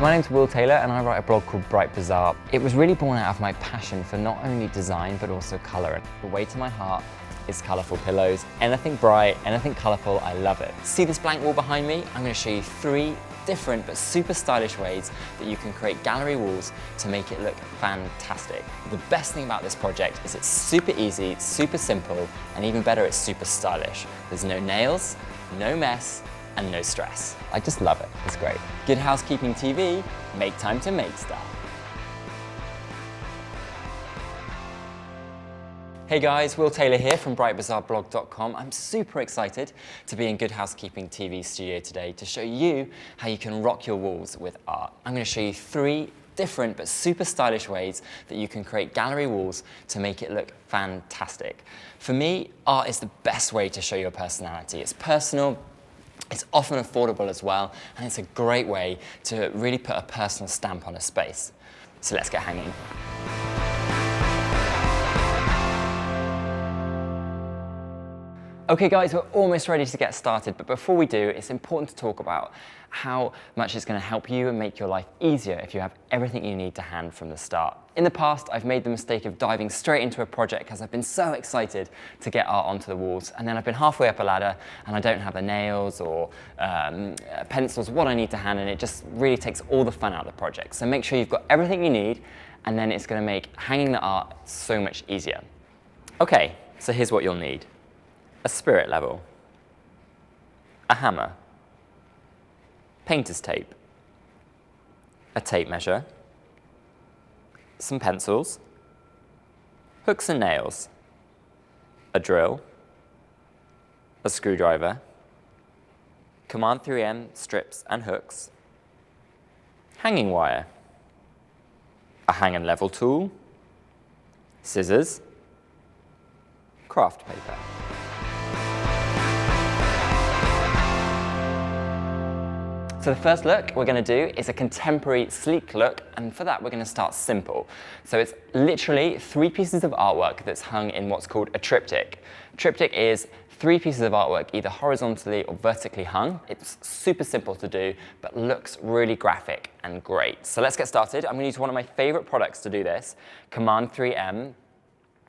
My name's Will Taylor and I write a blog called Bright Bazaar. It was really born out of my passion for not only design but also colour. The way to my heart is colourful pillows. Anything bright, anything colourful, I love it. See this blank wall behind me? I'm going to show you 3 different but super stylish ways that you can create gallery walls to make it look fantastic. The best thing about this project is it's super easy, super simple, and even better, it's super stylish. There's no nails, no mess, and no stress. I just love it, it's great. Good Housekeeping TV, make time to make stuff. Hey guys, Will Taylor here from brightbazaarblog.com. I'm super excited to be in Good Housekeeping TV studio today to show you how you can rock your walls with art. I'm going to show you 3 different but super stylish ways that you can create gallery walls to make it look fantastic. For me, art is the best way to show your personality. It's personal, it's often affordable as well, and it's a great way to really put a personal stamp on a space. So let's get hanging. Okay guys, we're almost ready to get started, but before we do, it's important to talk about how much it's going to help you and make your life easier if you have everything you need to hand from the start. In the past, I've made the mistake of diving straight into a project because I've been so excited to get art onto the walls, and then I've been halfway up a ladder and I don't have the nails or pencils, what I need to hand, and it just really takes all the fun out of the project. So make sure you've got everything you need, and then it's going to make hanging the art so much easier. Okay, so here's what you'll need. A spirit level, a hammer, painter's tape, a tape measure, some pencils, hooks and nails, a drill, a screwdriver, Command 3M strips and hooks, hanging wire, a hang and level tool, scissors, craft paper. So the first look we're going to do is a contemporary, sleek look, and for that we're going to start simple. So it's literally 3 pieces of artwork that's hung in what's called a triptych. A triptych is 3 pieces of artwork either horizontally or vertically hung. It's super simple to do, but looks really graphic and great. So let's get started. I'm going to use one of my favorite products to do this, Command 3M.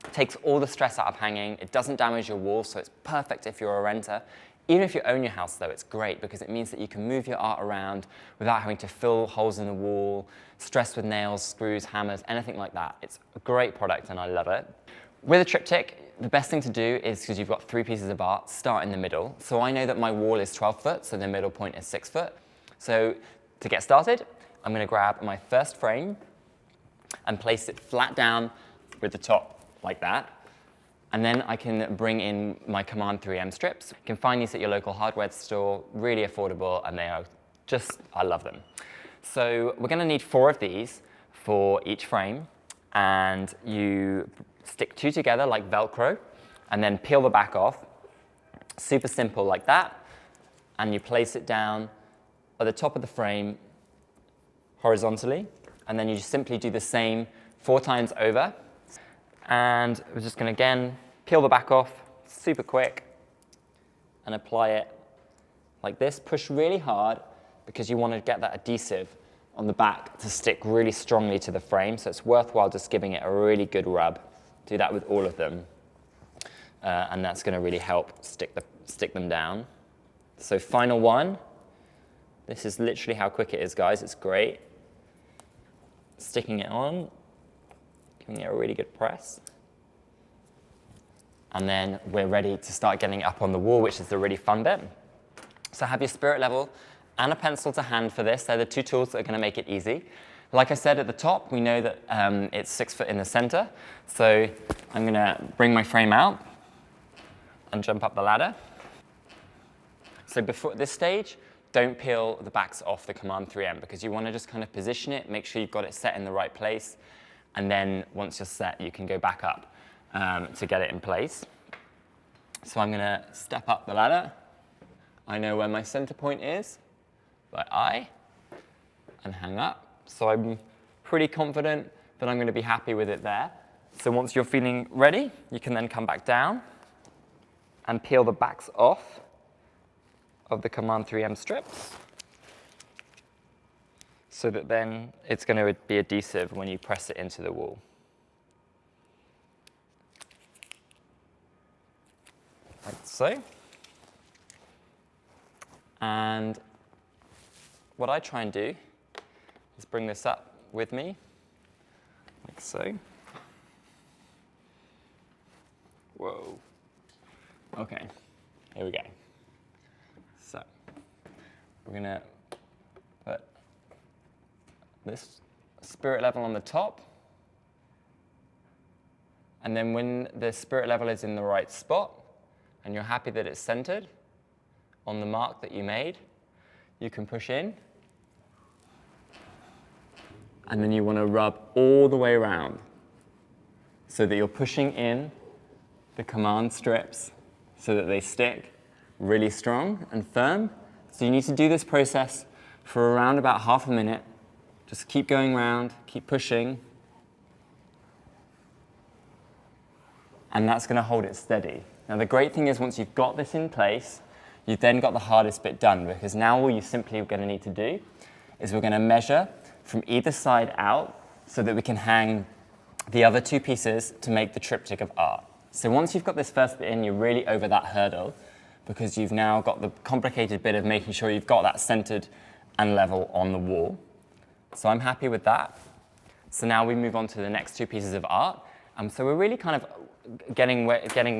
It takes all the stress out of hanging. It doesn't damage your wall, so it's perfect if you're a renter. Even if you own your house, though, it's great because it means that you can move your art around without having to fill holes in the wall, stress with nails, screws, hammers, anything like that. It's a great product and I love it. With a triptych, the best thing to do is, because you've got 3 pieces of art, start in the middle. So I know that my wall is 12 foot, so the middle point is 6 foot. So to get started, I'm going to grab my first frame and place it flat down with the top like that. And then I can bring in my Command 3M strips. You can find these at your local hardware store, really affordable, and they are just, I love them. So we're going to need 4 of these for each frame, and you stick 2 together like Velcro, and then peel the back off. Super simple like that, and you place it down at the top of the frame horizontally, and then you just simply do the same 4 times over. And we're just going to, again, peel the back off super quick and apply it like this. Push really hard because you want to get that adhesive on the back to stick really strongly to the frame, so it's worthwhile just giving it a really good rub. Do that with all of them, and that's going to really help stick them down. So final one. This is literally how quick it is, guys. It's great. Sticking it on. Giving it a really good press. And then we're ready to start getting it up on the wall, which is the really fun bit. So have your spirit level and a pencil to hand for this. They're the 2 tools that are going to make it easy. Like I said at the top, we know that it's 6 foot in the center. So I'm going to bring my frame out and jump up the ladder. So before this stage, don't peel the backs off the Command 3M because you want to just kind of position it, make sure you've got it set in the right place. And then once you're set, you can go back up to get it in place. So I'm going to step up the ladder. I know where my center point is by eye and hang up. So I'm pretty confident that I'm going to be happy with it there. So once you're feeling ready, you can then come back down and peel the backs off of the Command 3M strips. so that then it's going to be adhesive when you press it into the wall. Like so. And what I try and do is bring this up with me, like so. Whoa. Okay, here we go. So, we're going to put this spirit level on the top. And then when the spirit level is in the right spot, and you're happy that it's centered on the mark that you made, you can push in. And then you want to rub all the way around so that you're pushing in the command strips so that they stick really strong and firm. So you need to do this process for around about half a minute. Just keep going around, keep pushing. And that's going to hold it steady. Now the great thing is once you've got this in place, you've then got the hardest bit done, because now all you're simply going to need to do is we're going to measure from either side out so that we can hang the other two pieces to make the triptych of art. So once you've got this first bit in, you're really over that hurdle, because you've now got the complicated bit of making sure you've got that centered and level on the wall. So I'm happy with that. So now we move on to the next two pieces of art. So we're really kind of getting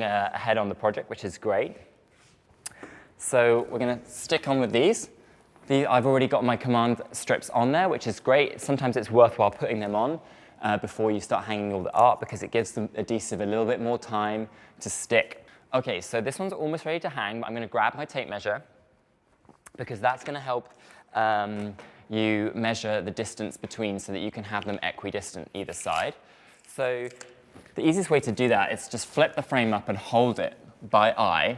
ahead on the project, which is great. So we're going to stick on with these. I've already got my command strips on there, which is great. Sometimes it's worthwhile putting them on before you start hanging all the art, because it gives the adhesive a little bit more time to stick. Okay, so this one's almost ready to hang, but I'm going to grab my tape measure, because that's going to help you measure the distance between so that you can have them equidistant either side. So the easiest way to do that is just flip the frame up and hold it by eye,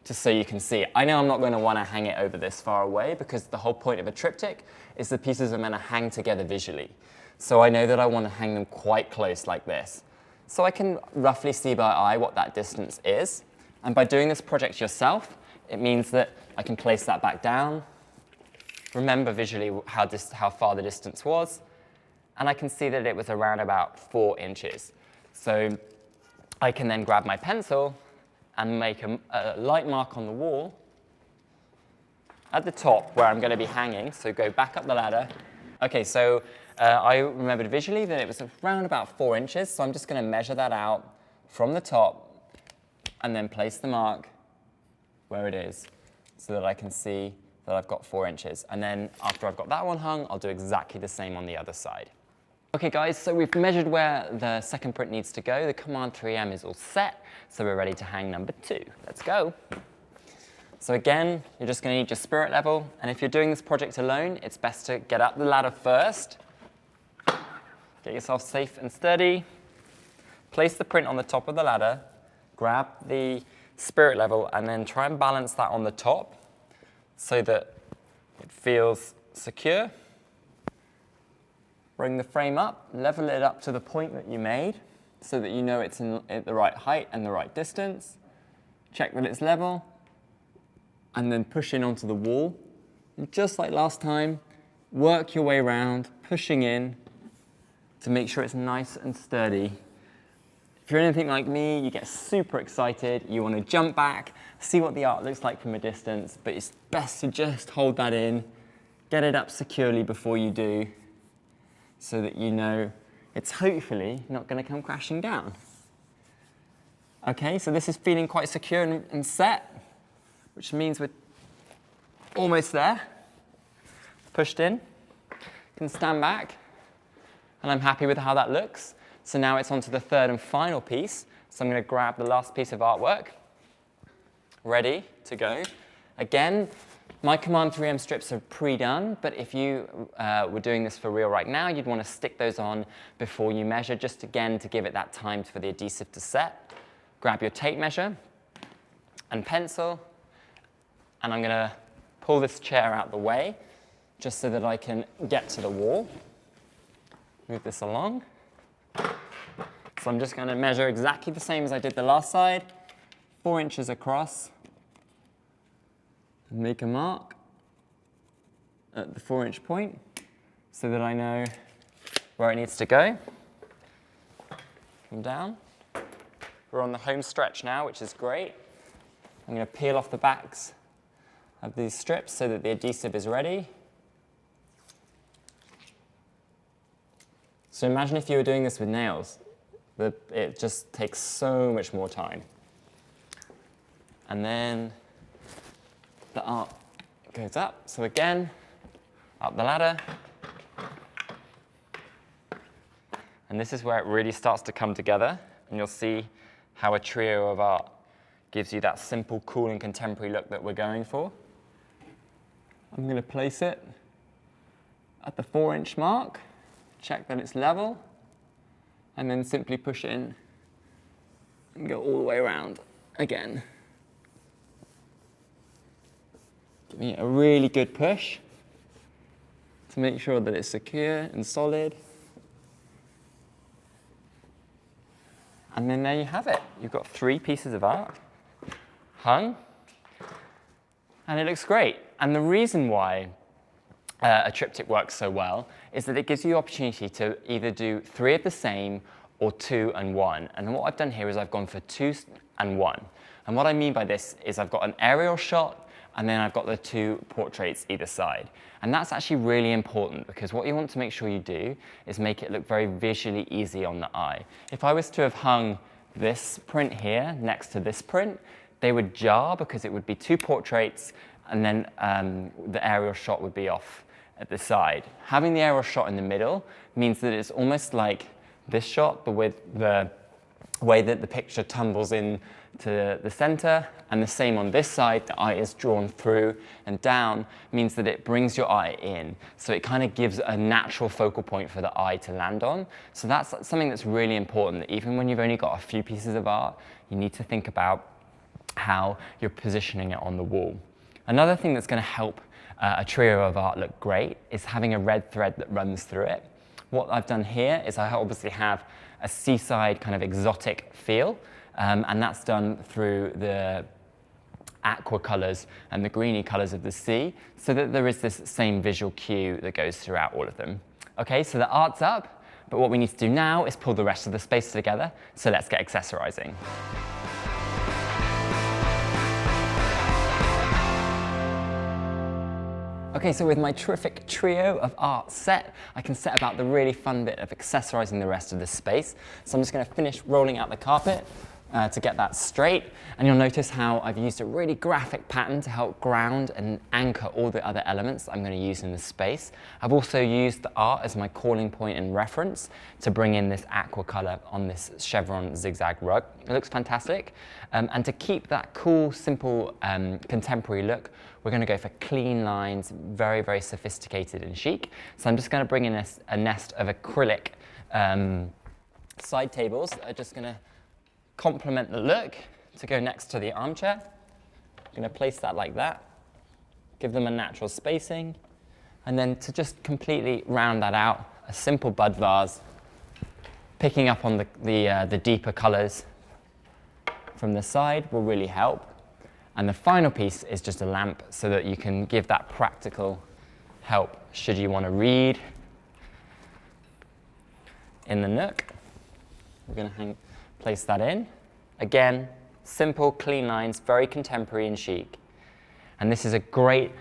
just so you can see it. I know I'm not going to want to hang it over this far away, because the whole point of a triptych is the pieces are meant to hang together visually. So I know that I want to hang them quite close like this. So I can roughly see by eye what that distance is. And by doing this project yourself, it means that I can place that back down, remember visually how far the distance was, and I can see that it was around about 4 inches. So I can then grab my pencil and make a light mark on the wall at the top where I'm going to be hanging. So go back up the ladder. Okay, so I remembered visually that it was around about 4 inches, so I'm just going to measure that out from the top and then place the mark where it is so that I can see that I've got 4 inches. And then after I've got that one hung, I'll do exactly the same on the other side. Okay guys, so we've measured where the second print needs to go. The Command 3M is all set, so we're ready to hang number 2. Let's go. So again, you're just going to need your spirit level, and if you're doing this project alone, it's best to get up the ladder first. Get yourself safe and steady. Place the print on the top of the ladder, grab the spirit level, and then try and balance that on the top so that it feels secure. Bring the frame up, level it up to the point that you made so that you know it's at the right height and the right distance. Check that it's level, and then push in onto the wall. And just like last time, work your way around, pushing in to make sure it's nice and sturdy. If you're anything like me, you get super excited, you want to jump back, see what the art looks like from a distance, but it's best to just hold that in, get it up securely before you do, so that you know it's hopefully not going to come crashing down. Okay, so this is feeling quite secure and set, which means we're almost there. Pushed in, can stand back, and I'm happy with how that looks. So now it's on to the third and final piece. So I'm going to grab the last piece of artwork, ready to go. Again, my Command 3M strips are pre-done, but if you were doing this for real right now, you'd want to stick those on before you measure, just again to give it that time for the adhesive to set. Grab your tape measure and pencil, and I'm going to pull this chair out the way just so that I can get to the wall. Move this along. So I'm just going to measure exactly the same as I did the last side, 4 inches across. Make a mark at the 4-inch point, so that I know where it needs to go. Come down. We're on the home stretch now, which is great. I'm going to peel off the backs of these strips so that the adhesive is ready. So imagine if you were doing this with nails. It just takes so much more time. And then the art goes up. So again, up the ladder. And this is where it really starts to come together. And you'll see how a trio of art gives you that simple, cool, and contemporary look that we're going for. I'm going to place it at the 4-inch mark, check that it's level, and then simply push it in and go all the way around again. Giving it a really good push to make sure that it's secure and solid. And then there you have it. You've got 3 pieces of art hung, and it looks great. And the reason why a triptych works so well is that it gives you the opportunity to either do 3 of the same or 2 and 1. And what I've done here is I've gone for 2 and 1. And what I mean by this is I've got an aerial shot, and then I've got the 2 portraits either side. And that's actually really important, because what you want to make sure you do is make it look very visually easy on the eye. If I was to have hung this print here next to this print, they would jar because it would be 2 portraits, and then the aerial shot would be off at the side. Having the aerial shot in the middle means that it's almost like this shot, but with the way that the picture tumbles in to the center, and the same on this side. The eye is drawn through and down, means that it brings your eye in. So it kind of gives a natural focal point for the eye to land on. So that's something that's really important, that even when you've only got a few pieces of art, you need to think about how you're positioning it on the wall. Another thing that's going to help a trio of art look great is having a red thread that runs through it. What I've done here is I obviously have a seaside kind of exotic feel, and that's done through the aqua colours and the greeny colours of the sea, so that there is this same visual cue that goes throughout all of them. Okay, so the art's up, but what we need to do now is pull the rest of the space together, so let's get accessorizing. Okay, so with my terrific trio of art set, I can set about the really fun bit of accessorizing the rest of the space. So I'm just going to finish rolling out the carpet to get that straight. And you'll notice how I've used a really graphic pattern to help ground and anchor all the other elements I'm going to use in the space. I've also used the art as my calling point and reference to bring in this aqua color on this chevron zigzag rug. It looks fantastic. And to keep that cool, simple, contemporary look, we're going to go for clean lines, very, very sophisticated and chic. So I'm just going to bring in a nest of acrylic side tables that are just going to complement the look to go next to the armchair. I'm going to place that like that, give them a natural spacing, and then to just completely round that out, a simple bud vase, picking up on the deeper colors from the side will really help. And the final piece is just a lamp, so that you can give that practical help should you want to read in the nook. We're going to place that in. Again, simple, clean lines, very contemporary and chic. And this is a great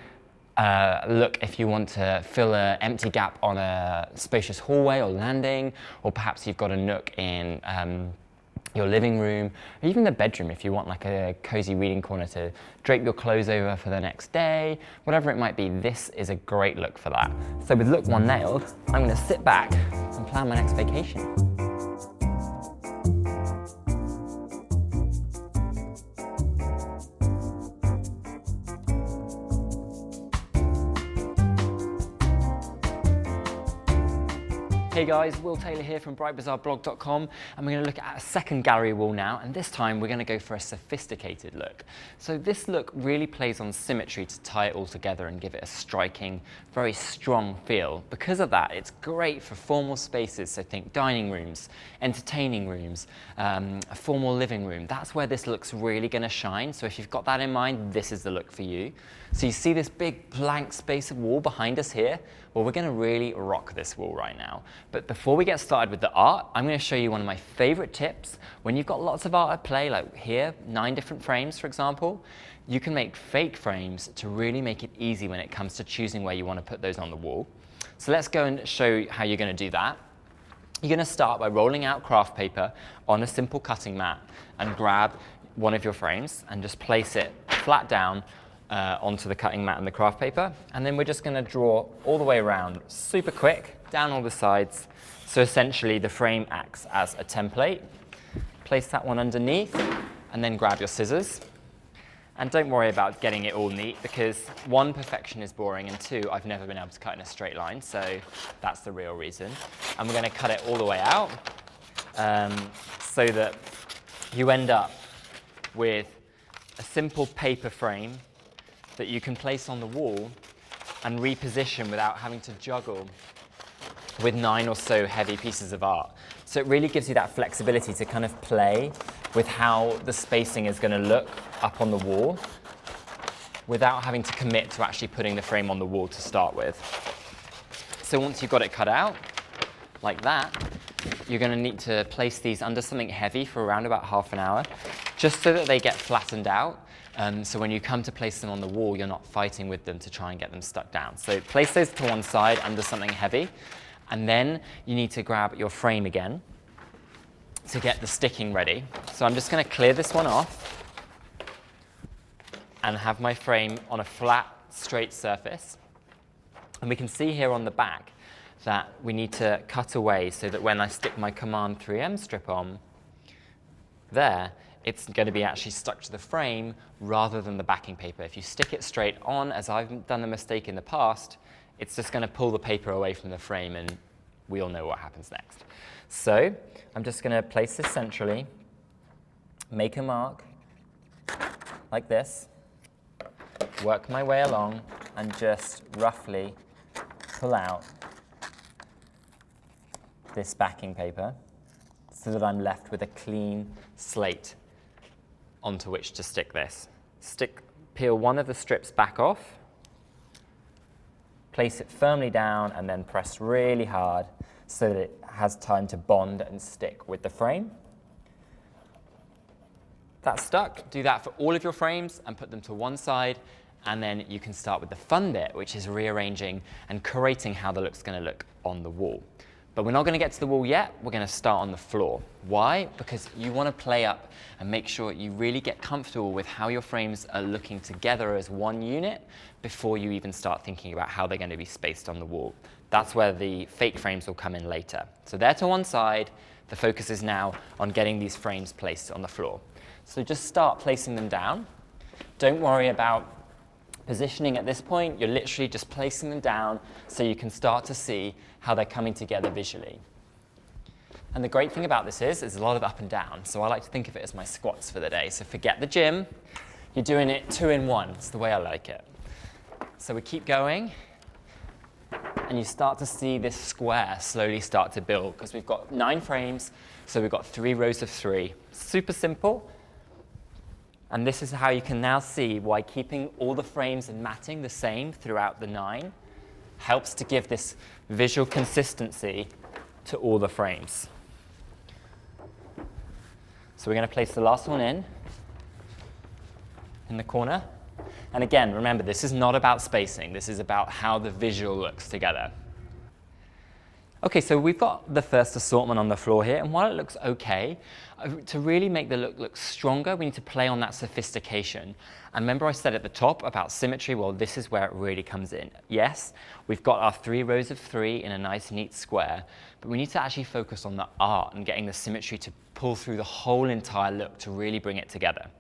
look if you want to fill an empty gap on a spacious hallway or landing, or perhaps you've got a nook in your living room, or even the bedroom if you want like a cozy reading corner to drape your clothes over for the next day, whatever it might be. This is a great look for that. So with look 1 nailed, I'm going to sit back and plan my next vacation. Hey guys, Will Taylor here from brightbazaarblog.com, and we're going to look at a second gallery wall now, and this time we're going to go for a sophisticated look. So this look really plays on symmetry to tie it all together and give it a striking, very strong feel. Because of that, it's great for formal spaces, so think dining rooms, entertaining rooms, a formal living room. That's where this look's really going to shine, so if you've got that in mind, this is the look for you. So you see this big blank space of wall behind us here? Well, we're going to really rock this wall right now. But before we get started with the art, I'm going to show you one of my favorite tips. When you've got lots of art at play, like here, 9 different frames, for example, you can make fake frames to really make it easy when it comes to choosing where you want to put those on the wall. So let's go and show you how you're going to do that. You're going to start by rolling out craft paper on a simple cutting mat and grab one of your frames and just place it flat down onto the cutting mat and the craft paper, and then we're just going to draw all the way around super quick down all the sides. So essentially the frame acts as a template. Place that one underneath and then grab your scissors, and don't worry about getting it all neat because 1, perfection is boring, and 2, I've never been able to cut in a straight line, so that's the real reason. And we're going to cut it all the way out so that you end up with a simple paper frame that you can place on the wall and reposition without having to juggle with 9 or so heavy pieces of art. So it really gives you that flexibility to kind of play with how the spacing is going to look up on the wall without having to commit to actually putting the frame on the wall to start with. So once you've got it cut out, like that, you're going to need to place these under something heavy for around about half an hour, just so that they get flattened out. So when you come to place them on the wall, you're not fighting with them to try and get them stuck down. So place those to one side under something heavy, and then you need to grab your frame again to get the sticking ready. So I'm just going to clear this one off and have my frame on a flat, straight surface. And we can see here on the back that we need to cut away so that when I stick my Command 3M strip on there, it's going to be actually stuck to the frame rather than the backing paper. If you stick it straight on, as I've done the mistake in the past, it's just going to pull the paper away from the frame, and we all know what happens next. So I'm just going to place this centrally, make a mark like this, work my way along, and just roughly pull out this backing paper so that I'm left with a clean slate onto which to stick this. Peel one of the strips back off, place it firmly down, and then press really hard so that it has time to bond and stick with the frame. That's stuck. Do that for all of your frames and put them to one side, and then you can start with the fun bit, which is rearranging and curating how the look's going to look on the wall. But we're not going to get to the wall yet, we're going to start on the floor. Why? Because you want to play up and make sure you really get comfortable with how your frames are looking together as one unit before you even start thinking about how they're going to be spaced on the wall. That's where the fake frames will come in later. So they're to one side, the focus is now on getting these frames placed on the floor. So just start placing them down. Don't worry about positioning at this point, you're literally just placing them down so you can start to see how they're coming together visually. And the great thing about this is there's a lot of up and down, so I like to think of it as my squats for the day. So forget the gym, you're doing it 2 in 1, it's the way I like it. So we keep going, and you start to see this square slowly start to build, because we've got 9 frames, so we've got 3 rows of 3. Super simple. And this is how you can now see why keeping all the frames and matting the same throughout the 9 helps to give this visual consistency to all the frames. So we're going to place the last one in the corner. And again, remember, this is not about spacing. This is about how the visual looks together. Okay, so we've got the first assortment on the floor here, and while it looks okay, to really make the look stronger, we need to play on that sophistication. And remember I said at the top about symmetry? Well, this is where it really comes in. Yes, we've got our 3 rows of 3 in a nice, neat square, but we need to actually focus on the art and getting the symmetry to pull through the whole entire look to really bring it together.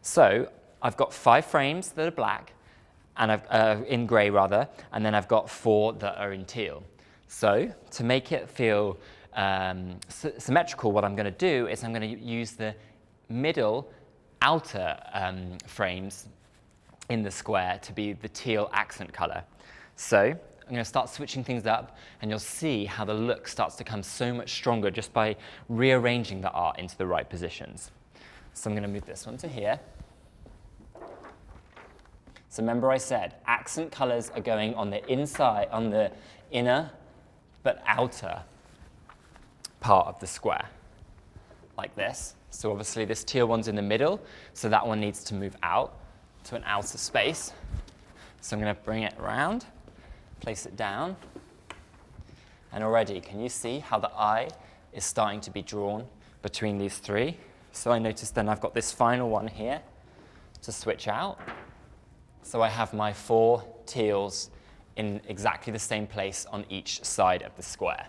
So I've got 5 frames that are black, and in grey rather, and then I've got 4 that are in teal. So to make it feel symmetrical, what I'm going to do is I'm going to use the middle outer frames in the square to be the teal accent color. So I'm going to start switching things up, and you'll see how the look starts to come so much stronger just by rearranging the art into the right positions. So I'm going to move this one to here. So remember I said accent colors are going on the inside, on the inner but outer part of the square, like this. So obviously this teal one's in the middle, so that one needs to move out to an outer space. So I'm going to bring it around, place it down, and already can you see how the eye is starting to be drawn between these three? So I noticed then I've got this final one here to switch out. So I have my 4 teals in exactly the same place on each side of the square.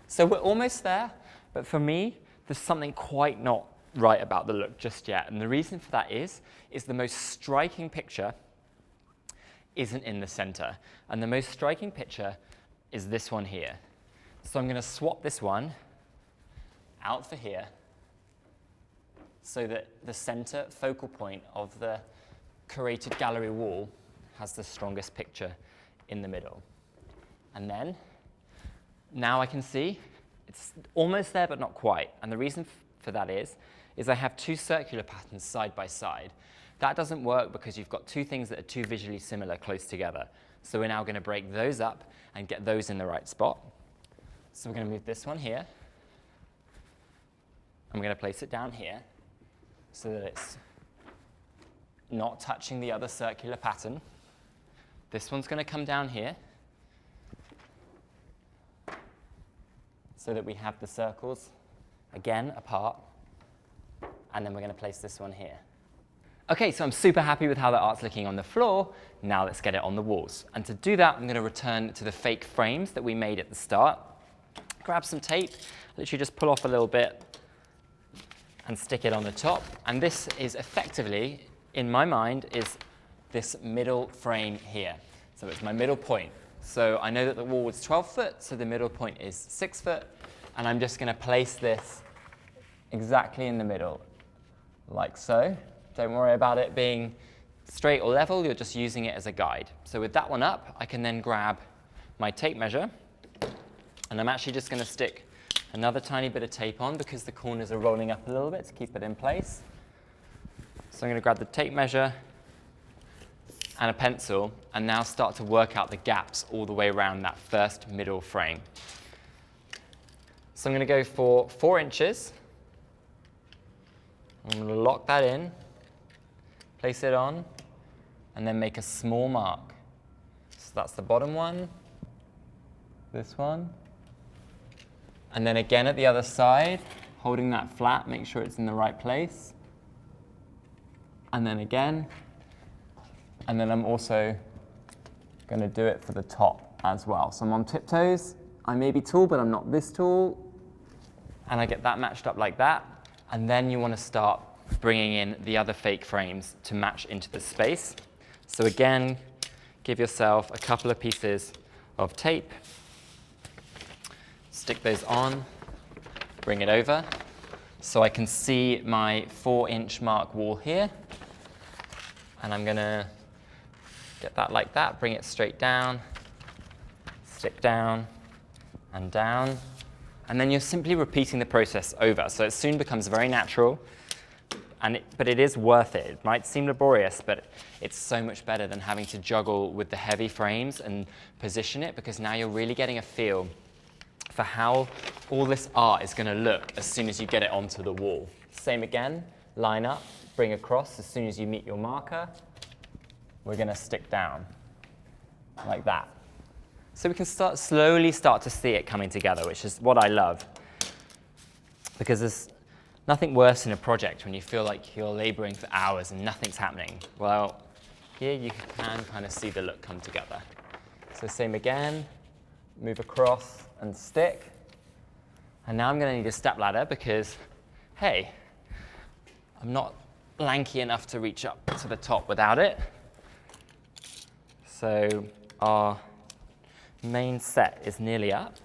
So we're almost there, but for me, there's something quite not right about the look just yet. And the reason for that is the most striking picture isn't in the center. And the most striking picture is this one here. So I'm going to swap this one out for here so that the center focal point of the curated gallery wall has the strongest picture in the middle. And then, now I can see it's almost there but not quite. And the reason for that is I have 2 circular patterns side by side. That doesn't work because you've got 2 things that are too visually similar close together. So we're now going to break those up and get those in the right spot. So we're going to move this one here. I'm going to place it down here so that it's not touching the other circular pattern. This one's going to come down here so that we have the circles again apart, and then we're going to place this one here. Okay, so I'm super happy with how the art's looking on the floor. Now let's get it on the walls. And to do that, I'm going to return to the fake frames that we made at the start. Grab some tape, literally just pull off a little bit and stick it on the top. And this is effectively, in my mind, is this middle frame here. So it's my middle point. So I know that the wall was 12 foot, so the middle point is 6 foot. And I'm just going to place this exactly in the middle, like so. Don't worry about it being straight or level, you're just using it as a guide. So with that one up, I can then grab my tape measure, and I'm actually just going to stick another tiny bit of tape on because the corners are rolling up a little bit to keep it in place. So I'm going to grab the tape measure and a pencil, and now start to work out the gaps all the way around that first middle frame. So I'm going to go for 4 inches. I'm going to lock that in, place it on, and then make a small mark. So that's the bottom one, this one, and then again at the other side, holding that flat, make sure it's in the right place, and then again, and then I'm also going to do it for the top as well. So I'm on tiptoes, I may be tall, but I'm not this tall, and I get that matched up like that, and then you want to start bringing in the other fake frames to match into the space. So again, give yourself a couple of pieces of tape, stick those on, bring it over, so I can see my 4-inch mark wall here, and I'm going to get that like that, bring it straight down, stick down, and down, and then you're simply repeating the process over, so it soon becomes very natural. But it is worth it. It might seem laborious, but it's so much better than having to juggle with the heavy frames and position it, because now you're really getting a feel for how all this art is going to look as soon as you get it onto the wall. Same again, line up, bring across. As soon as you meet your marker, we're going to stick down like that. So we can slowly start to see it coming together, which is what I love, because there's nothing worse in a project when you feel like you're laboring for hours and nothing's happening. Well, here you can kind of see the look come together. So same again, move across and stick. And now I'm going to need a stepladder because, hey, I'm not lanky enough to reach up to the top without it. So our main set is nearly up.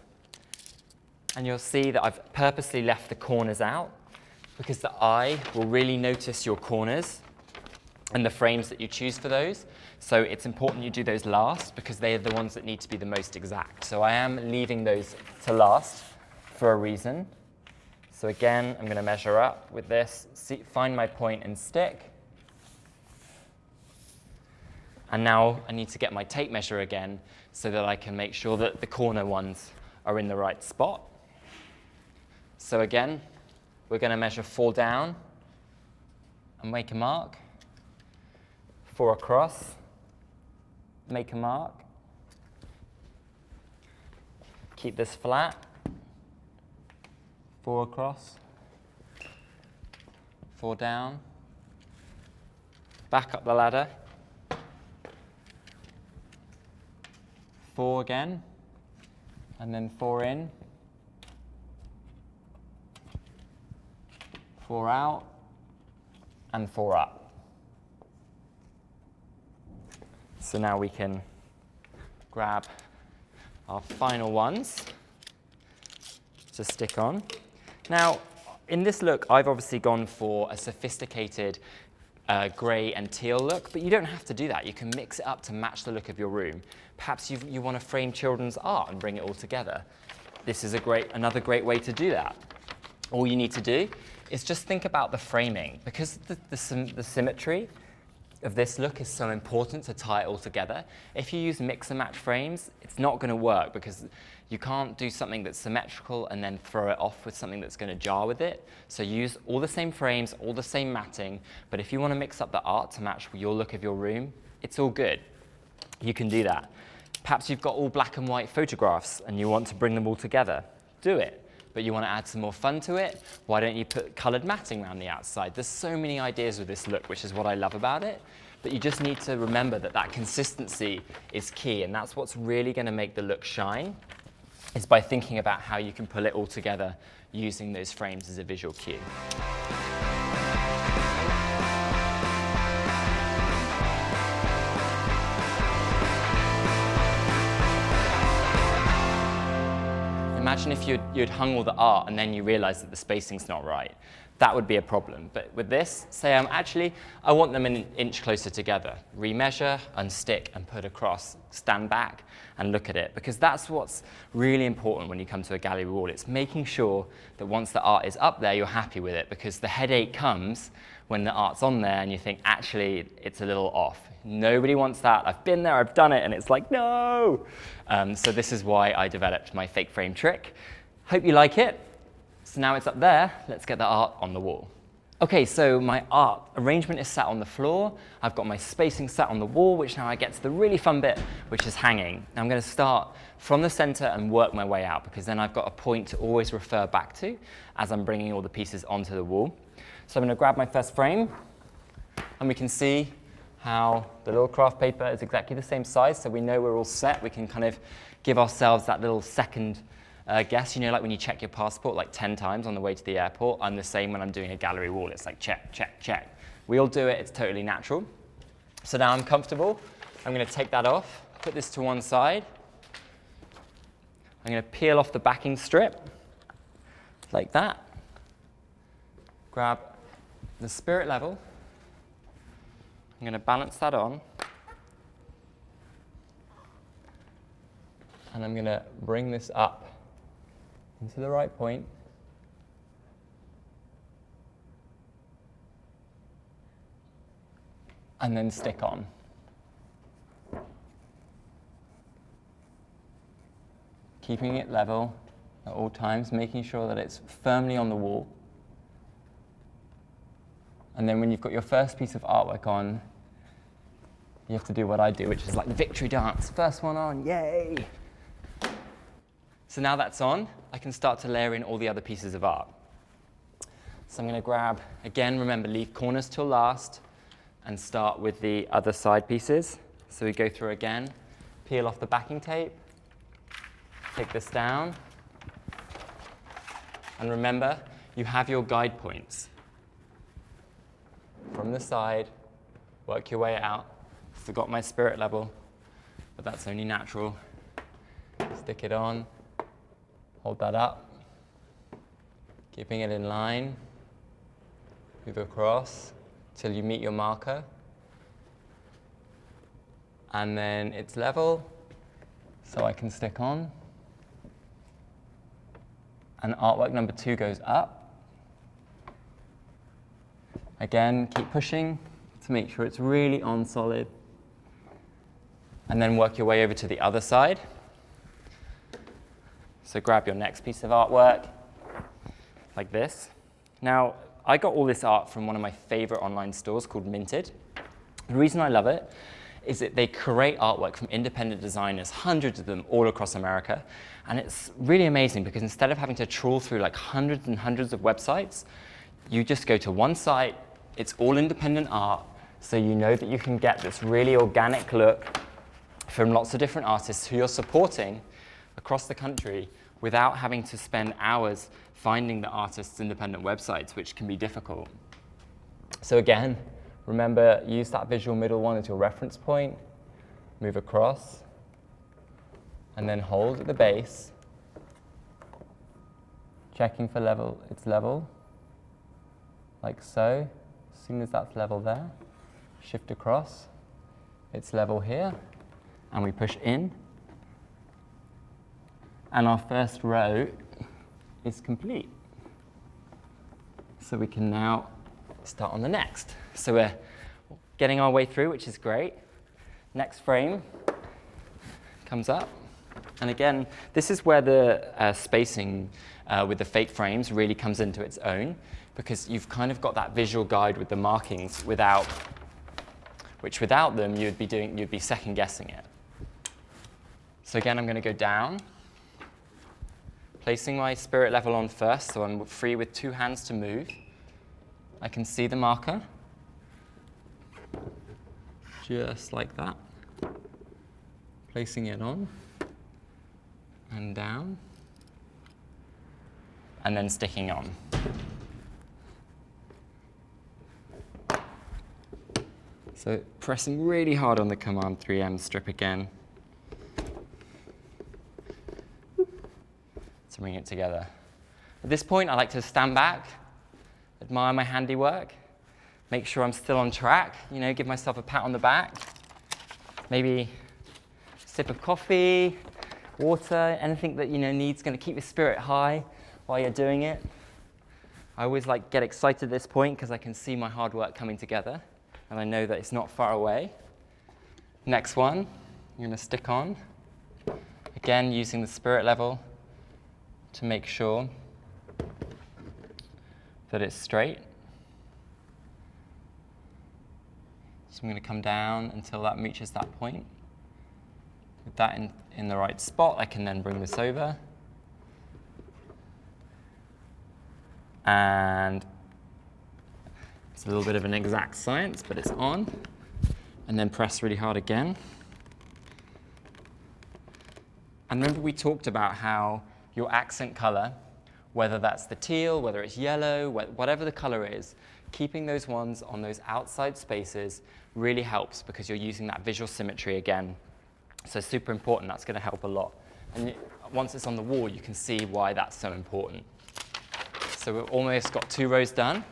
And you'll see that I've purposely left the corners out because the eye will really notice your corners and the frames that you choose for those. So it's important you do those last because they are the ones that need to be the most exact. So I am leaving those to last for a reason. So again, I'm going to measure up with this, find my point and stick. And now I need to get my tape measure again so that I can make sure that the corner ones are in the right spot. So again, we're going to measure 4 down and make a mark. 4 across, make a mark. Keep this flat. 4 across, 4 down. Back up the ladder. 4 again, and then 4 in. 4 out, and 4 up. So now we can grab our final ones to stick on. Now, in this look, I've obviously gone for a sophisticated grey and teal look, but you don't have to do that. You can mix it up to match the look of your room. Perhaps you want to frame children's art and bring it all together. This is another great way to do that. All you need to do is just think about the framing, because the symmetry of this look is so important to tie it all together. If you use mix and match frames, it's not going to work because you can't do something that's symmetrical and then throw it off with something that's going to jar with it. So use all the same frames, all the same matting, but if you want to mix up the art to match your look of your room, it's all good. You can do that. Perhaps you've got all black and white photographs and you want to bring them all together. Do it. But you want to add some more fun to it, why don't you put coloured matting around the outside? There's so many ideas with this look, which is what I love about it. But you just need to remember that consistency is key, and that's what's really going to make the look shine, is by thinking about how you can pull it all together using those frames as a visual cue. Imagine if you'd hung all the art and then you realize that the spacing's not right. That would be a problem. But with this, say I want them an inch closer together. Remeasure, unstick, and put across. Stand back and look at it. Because that's what's really important when you come to a gallery wall. It's making sure that once the art is up there, you're happy with it. Because the headache comes when the art's on there and you think, actually, it's a little off. Nobody wants that. I've been there, I've done it, and it's like, no! So this is why I developed my fake frame trick. Hope you like it. So now it's up there, let's get the art on the wall. Okay, so my art arrangement is sat on the floor. I've got my spacing sat on the wall, which now I get to the really fun bit, which is hanging. Now I'm going to start from the center and work my way out, because then I've got a point to always refer back to as I'm bringing all the pieces onto the wall. So I'm going to grab my first frame, and we can see how the little craft paper is exactly the same size, so we know we're all set. We can kind of give ourselves that little second guess. You know, like when you check your passport like 10 times on the way to the airport, I'm the same when I'm doing a gallery wall. It's like check, check, check. We all do it. It's totally natural. So now I'm comfortable. I'm going to take that off, put this to one side. I'm going to peel off the backing strip like that. Grab the spirit level. I'm going to balance that on. And I'm going to bring this up into the right point. And then stick on. Keeping it level at all times, making sure that it's firmly on the wall. And then when you've got your first piece of artwork on, you have to do what I do, which is like the victory dance. First one on, yay! So now that's on, I can start to layer in all the other pieces of art. So I'm going to grab, again, remember, leave corners till last, and start with the other side pieces. So we go through again, peel off the backing tape, take this down, and remember, you have your guide points. From the side, work your way out. Forgot my spirit level, but that's only natural. stick it on, hold that up, keeping it in line, move across till you meet your marker, and then it's level, so I can stick on. And artwork number 2 goes up. Again, keep pushing to make sure it's really on solid. And then work your way over to the other side. So grab your next piece of artwork, like this. Now, I got all this art from one of my favorite online stores called Minted. The reason I love it is that they create artwork from independent designers, hundreds of them all across America. And it's really amazing because instead of having to trawl through like hundreds and hundreds of websites, you just go to one site, it's all independent art, so you know that you can get this really organic look from lots of different artists who you're supporting across the country without having to spend hours finding the artist's independent websites, which can be difficult. So again, remember, use that visual middle one as your reference point, move across, and then hold at the base, checking for level, it's level, like so. As soon as that's level there, shift across, it's level here, and we push in. And our first row is complete. So we can now start on the next. So we're getting our way through, which is great. Next frame comes up. And again, this is where the spacing with the fake frames really comes into its own, because you've kind of got that visual guide with the markings which without them you'd be second guessing it. So again, I'm going to go down, placing my spirit level on first, so I'm free with 2 hands to move. I can see the marker, just like that. Placing it on, and down, and then sticking on. So pressing really hard on the Command 3M strip again to bring it together. At this point, I like to stand back, admire my handiwork, make sure I'm still on track, give myself a pat on the back, maybe a sip of coffee, water, anything that needs going to keep your spirit high while you're doing it. I always get excited at this point because I can see my hard work coming together, and I know that it's not far away. Next one, I'm going to stick on, again using the spirit level to make sure that it's straight. So I'm going to come down until that reaches that point. With that in the right spot, I can then bring this over. And it's a little bit of an exact science, but it's on. And then press really hard again. And remember we talked about how your accent color, whether that's the teal, whether it's yellow, whatever the color is, keeping those ones on those outside spaces really helps because you're using that visual symmetry again. So super important, that's going to help a lot. And once it's on the wall, you can see why that's so important. So we've almost got 2 rows done.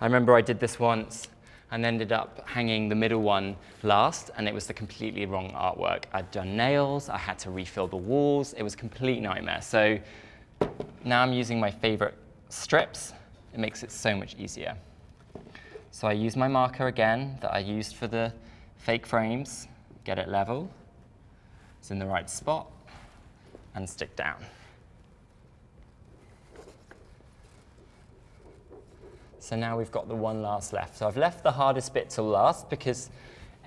I remember I did this once and ended up hanging the middle one last, and it was the completely wrong artwork. I'd done nails, I had to refill the walls, it was a complete nightmare. So now I'm using my favorite strips. It makes it so much easier. So I use my marker again that I used for the fake frames, get it level, it's in the right spot, and stick down. So now we've got the one last left. So I've left the hardest bit till last because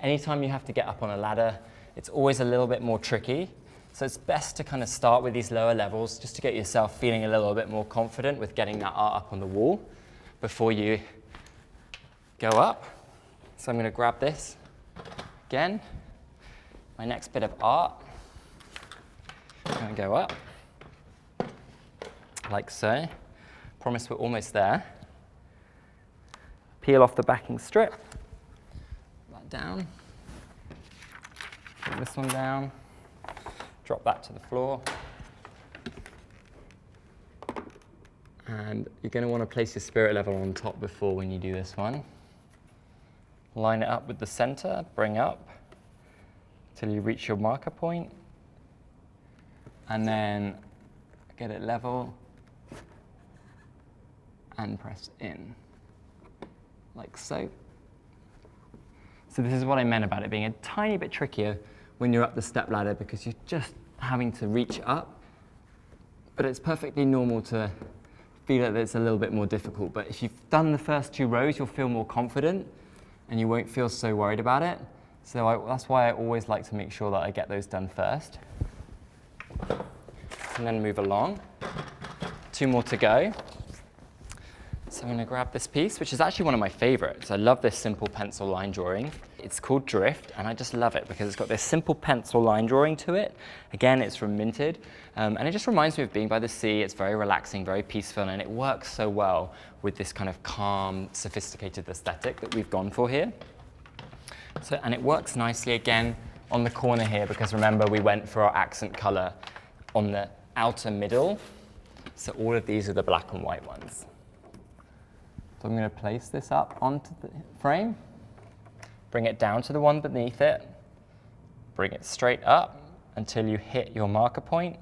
anytime you have to get up on a ladder, it's always a little bit more tricky. So it's best to kind of start with these lower levels just to get yourself feeling a little bit more confident with getting that art up on the wall before you go up. So I'm going to grab this again, my next bit of art. I'm going to go up like so. Promise we're almost there. Peel off the backing strip, that down, Put this one down, drop that to the floor. And you're going to want to place your spirit level on top before when you do this one. Line it up with the center, bring up till you reach your marker point, and then get it level and press in, like so. So this is what I meant about it being a tiny bit trickier when you're up the step ladder because you're just having to reach up, but it's perfectly normal to feel that it's a little bit more difficult. But if you've done the first 2 rows, you'll feel more confident and you won't feel so worried about it. So that's why I always like to make sure that I get those done first. And then move along. 2 more to go. So I'm going to grab this piece, which is actually one of my favorites. I love this simple pencil line drawing. It's called Drift, and I just love it because it's got this simple pencil line drawing to it. Again, it's from Minted, and it just reminds me of being by the sea. It's very relaxing, very peaceful, and it works so well with this kind of calm, sophisticated aesthetic that we've gone for here. So, and it works nicely again on the corner here because remember we went for our accent color on the outer middle. So all of these are the black and white ones. So I'm going to place this up onto the frame, bring it down to the one beneath it, bring it straight up until you hit your marker point.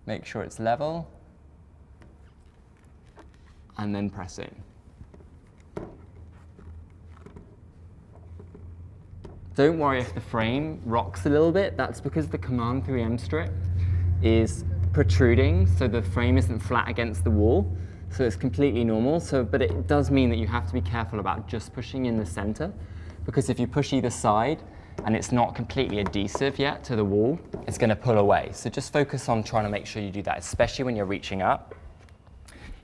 Make sure it's level, and then press in. Don't worry if the frame rocks a little bit. That's because the Command 3M strip is protruding, so the frame isn't flat against the wall. So it's completely normal, but it does mean that you have to be careful about just pushing in the center, because if you push either side and it's not completely adhesive yet to the wall, it's going to pull away. So just focus on trying to make sure you do that, especially when you're reaching up.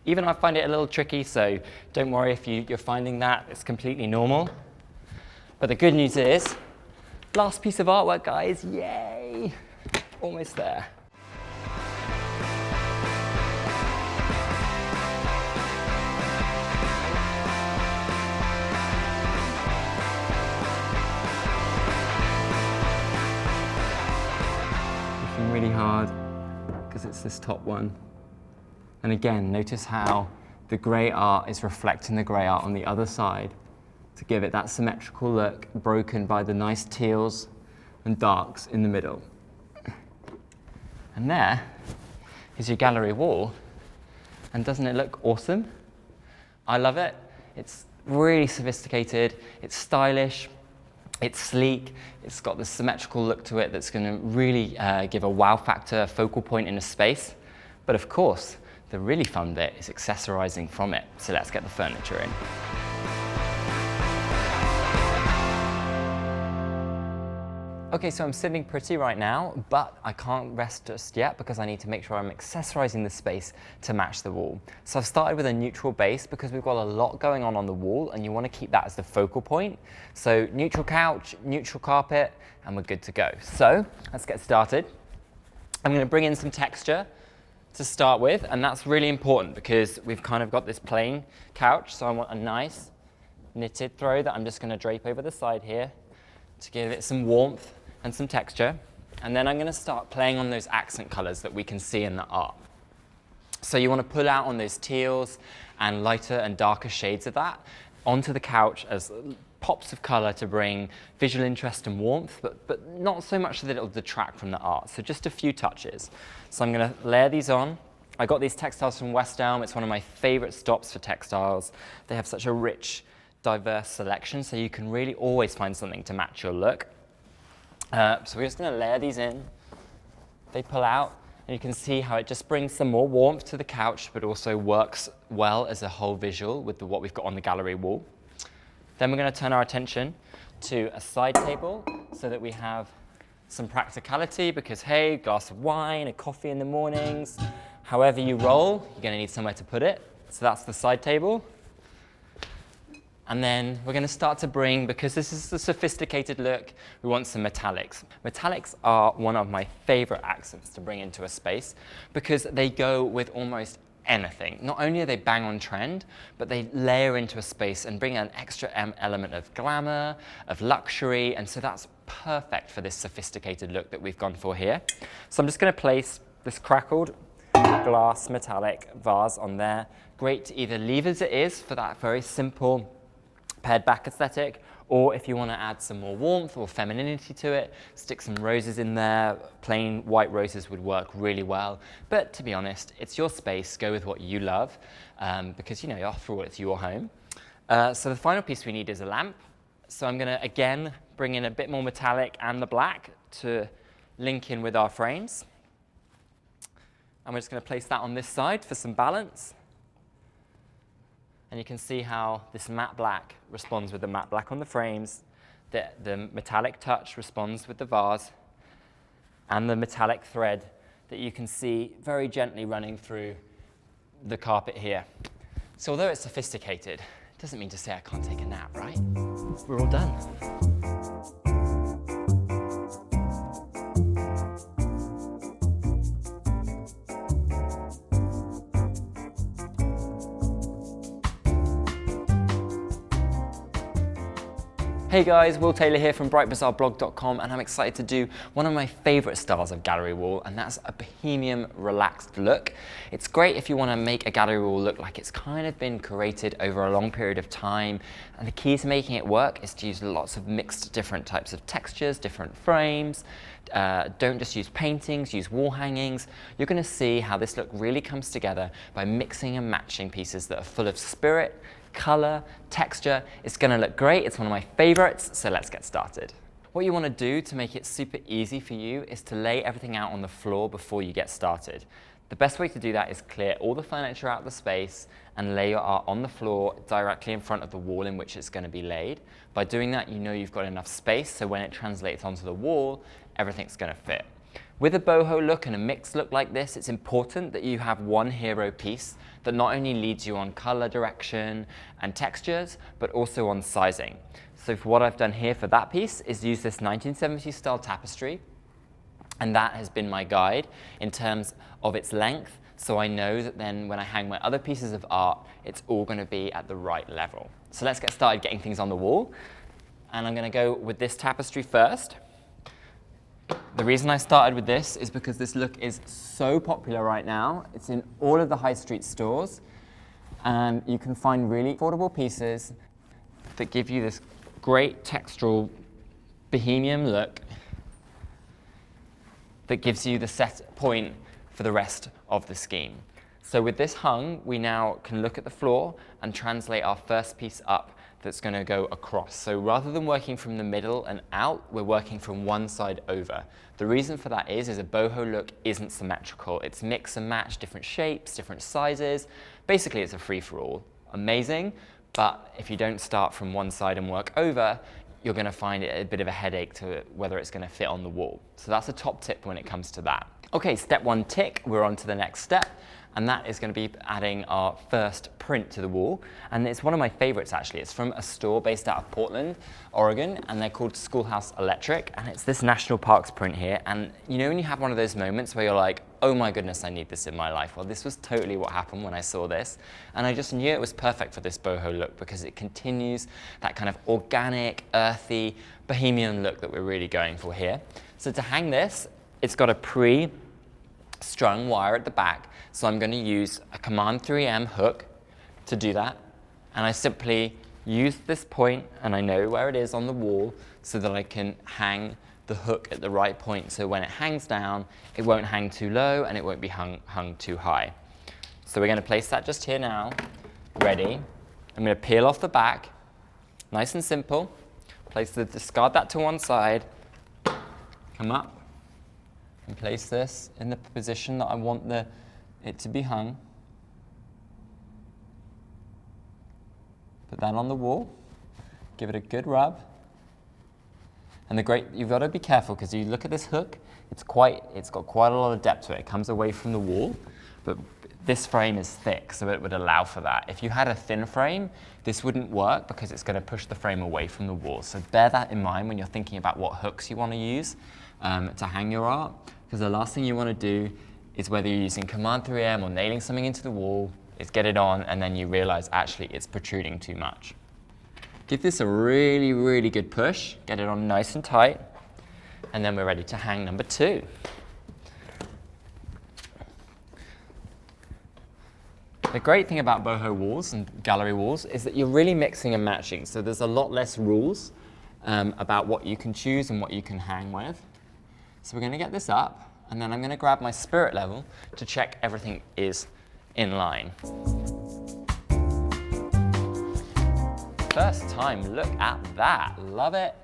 Even I find it a little tricky, so don't worry if you're finding that. It's completely normal. But the good news is, last piece of artwork, guys, yay! Almost there. Really hard because it's this top one. And again, notice how the grey art is reflecting the grey art on the other side to give it that symmetrical look, broken by the nice teals and darks in the middle. And there is your gallery wall. And doesn't it look awesome? I love it. It's really sophisticated, it's stylish, it's sleek, it's got this symmetrical look to it that's going to really give a wow factor, focal point in a space. But of course, the really fun bit is accessorizing from it. So let's get the furniture in. Okay, so I'm sitting pretty right now, but I can't rest just yet because I need to make sure I'm accessorizing the space to match the wall. So I've started with a neutral base because we've got a lot going on the wall and you want to keep that as the focal point. So neutral couch, neutral carpet, and we're good to go. So let's get started. I'm going to bring in some texture to start with, and that's really important because we've kind of got this plain couch, so I want a nice knitted throw that I'm just going to drape over the side here to give it some warmth and some texture. And then I'm going to start playing on those accent colors that we can see in the art. So you want to pull out on those teals and lighter and darker shades of that onto the couch as pops of color to bring visual interest and warmth, but not so much that it'll detract from the art. So just a few touches. So I'm going to layer these on. I got these textiles from West Elm. It's one of my favorite stops for textiles. They have such a rich, diverse selection, so you can really always find something to match your look. So we're just going to layer these in. They pull out, and you can see how it just brings some more warmth to the couch, but also works well as a whole visual with what we've got on the gallery wall. Then we're going to turn our attention to a side table so that we have some practicality because, hey, glass of wine, a coffee in the mornings, however you roll, you're going to need somewhere to put it. So that's the side table. And then we're going to start to bring, because this is a sophisticated look, we want some metallics. Metallics are one of my favorite accents to bring into a space because they go with almost anything. Not only are they bang on trend, but they layer into a space and bring an extra element of glamour, of luxury, and so that's perfect for this sophisticated look that we've gone for here. So I'm just going to place this crackled glass metallic vase on there. Great to either leave as it is for that very simple pared back aesthetic, or if you want to add some more warmth or femininity to it, stick some roses in there. Plain white roses would work really well. But to be honest, it's your space. Go with what you love, because, you know, after all, it's your home. So the final piece we need is a lamp. So I'm going to, again, bring in a bit more metallic and the black to link in with our frames. And we're just going to place that on this side for some balance. And you can see how this matte black responds with the matte black on the frames, the metallic touch responds with the vase, and the metallic thread that you can see very gently running through the carpet here. So although it's sophisticated, it doesn't mean to say I can't take a nap, right? We're all done. Hey guys, Will Taylor here from brightbazaarblog.com, and I'm excited to do one of my favorite styles of gallery wall, and that's a Bohemian relaxed look. It's great if you want to make a gallery wall look like it's kind of been curated over a long period of time, and the key to making it work is to use lots of mixed different types of textures, different frames. Don't just use paintings, use wall hangings. You're going to see how this look really comes together by mixing and matching pieces that are full of spirit, color, texture. It's going to look great. It's one of my favorites, so let's get started. What you want to do to make it super easy for you is to lay everything out on the floor before you get started. The best way to do that is clear all the furniture out of the space and lay your art on the floor directly in front of the wall in which it's going to be laid. By doing that, you know you've got enough space, so when it translates onto the wall, everything's going to fit. With a boho look and a mixed look like this, it's important that you have one hero piece that not only leads you on color direction and textures, but also on sizing. So for what I've done here for that piece is use this 1970s style tapestry, and that has been my guide in terms of its length, so I know that then when I hang my other pieces of art, it's all going to be at the right level. So let's get started getting things on the wall, and I'm going to go with this tapestry first. The reason I started with this is because this look is so popular right now. It's in all of the high street stores, and you can find really affordable pieces that give you this great textural Bohemian look that gives you the set point for the rest of the scheme. So with this hung, we now can look at the floor and translate our first piece up that's going to go across. So rather than working from the middle and out, we're working from one side over. The reason for that is a boho look isn't symmetrical. It's mix and match, different shapes, different sizes. Basically, it's a free-for-all. Amazing, but if you don't start from one side and work over, you're going to find it a bit of a headache to whether it's going to fit on the wall. So that's a top tip when it comes to that. Okay, step one tick, we're on to the next step. And that is going to be adding our first print to the wall. And it's one of my favorites, actually. It's from a store based out of Portland, Oregon, and they're called Schoolhouse Electric. And it's this National Parks print here. And you know when you have one of those moments where you're like, oh my goodness, I need this in my life. Well, this was totally what happened when I saw this. And I just knew it was perfect for this boho look because it continues that kind of organic, earthy, Bohemian look that we're really going for here. So to hang this, it's got a pre-strung wire at the back. So I'm going to use a Command 3M hook to do that. And I simply use this point, and I know where it is on the wall, so that I can hang the hook at the right point. So when it hangs down, it won't hang too low, and it won't be hung too high. So we're going to place that just here now, ready. I'm going to peel off the back, nice and simple. Discard that to one side, come up, and place this in the position that I want it to be hung. Put that on the wall, give it a good rub. And you've got to be careful because you look at this hook, it's got quite a lot of depth to it. It comes away from the wall, but this frame is thick, so it would allow for that. If you had a thin frame, this wouldn't work because it's going to push the frame away from the wall. So bear that in mind when you're thinking about what hooks you want to use to hang your art, because the last thing you want to do is whether you're using Command 3M or nailing something into the wall, is get it on and then you realize actually it's protruding too much. Give this a really, really good push, get it on nice and tight, and then we're ready to hang number 2. The great thing about boho walls and gallery walls is that you're really mixing and matching, so there's a lot less rules about what you can choose and what you can hang with. So we're going to get this up, and then I'm going to grab my spirit level to check everything is in line. First time, look at that, love it.